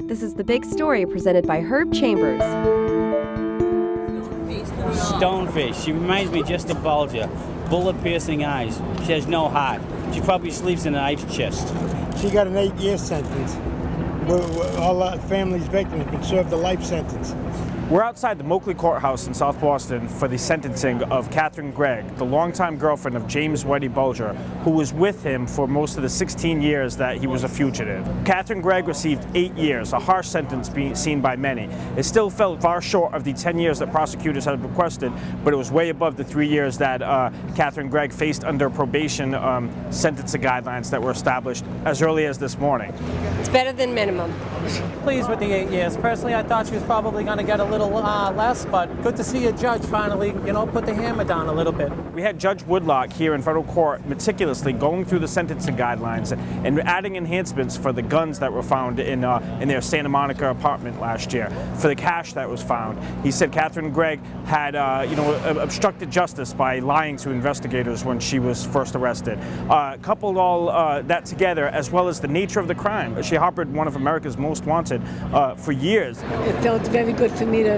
This is The Big Story, presented by Herb Chambers. Stoneface. She reminds me just of Bulger. Bullet-piercing eyes. She has no heart. She probably sleeps in an ice chest. She got an 8-year sentence. All our family's victims been served a life sentence. We're outside the Moakley Courthouse in South Boston for the sentencing of Catherine Greig, the longtime girlfriend of James Whitey Bulger, who was with him for most of the 16 years that he was a fugitive. Catherine Greig received 8 years, a harsh sentence being seen by many. It still fell far short of the 10 years that prosecutors had requested, but it was way above the 3 years that Catherine Greig faced under probation sentencing guidelines that were established as early as this morning. It's better than minimum. Pleased with the 8 years. Personally, I thought she was probably going to get a little less, but good to see a judge finally, put the hammer down a little bit. We had Judge Woodlock here in federal court meticulously going through the sentencing guidelines and adding enhancements for the guns that were found in their Santa Monica apartment last year, for the cash that was found. He said Catherine Greig had, obstructed justice by lying to investigators when she was first arrested. Coupled all that together, as well as the nature of the crime. She harbored one of America's most wanted for years. It felt very good for me to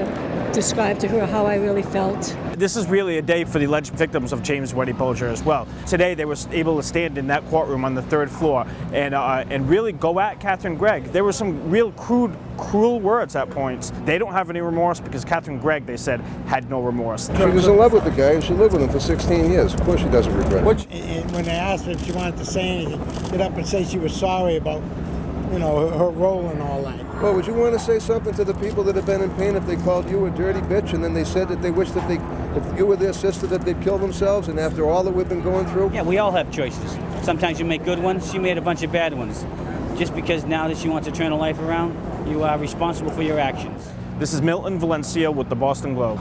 describe to her how I really felt. This is really a day for the alleged victims of James Whitey Bulger as well. Today they were able to stand in that courtroom on the 3rd floor and really go at Catherine Greig. There were some real cruel words at points. They don't have any remorse because Catherine Greig, they said, had no remorse. She was in love with the guy and she lived with him for 16 years. Of course she doesn't regret it. When they asked her if she wanted to say anything, get up and say she was sorry about, her role and all that. Well, would you want to say something to the people that have been in pain if they called you a dirty bitch and then they said that they wish that if you were their sister, that they'd kill themselves, and after all that we've been going through? Yeah, we all have choices. Sometimes you make good ones. She made a bunch of bad ones. Just because now that she wants to turn her life around, you are responsible for your actions. This is Milton Valencia with the Boston Globe.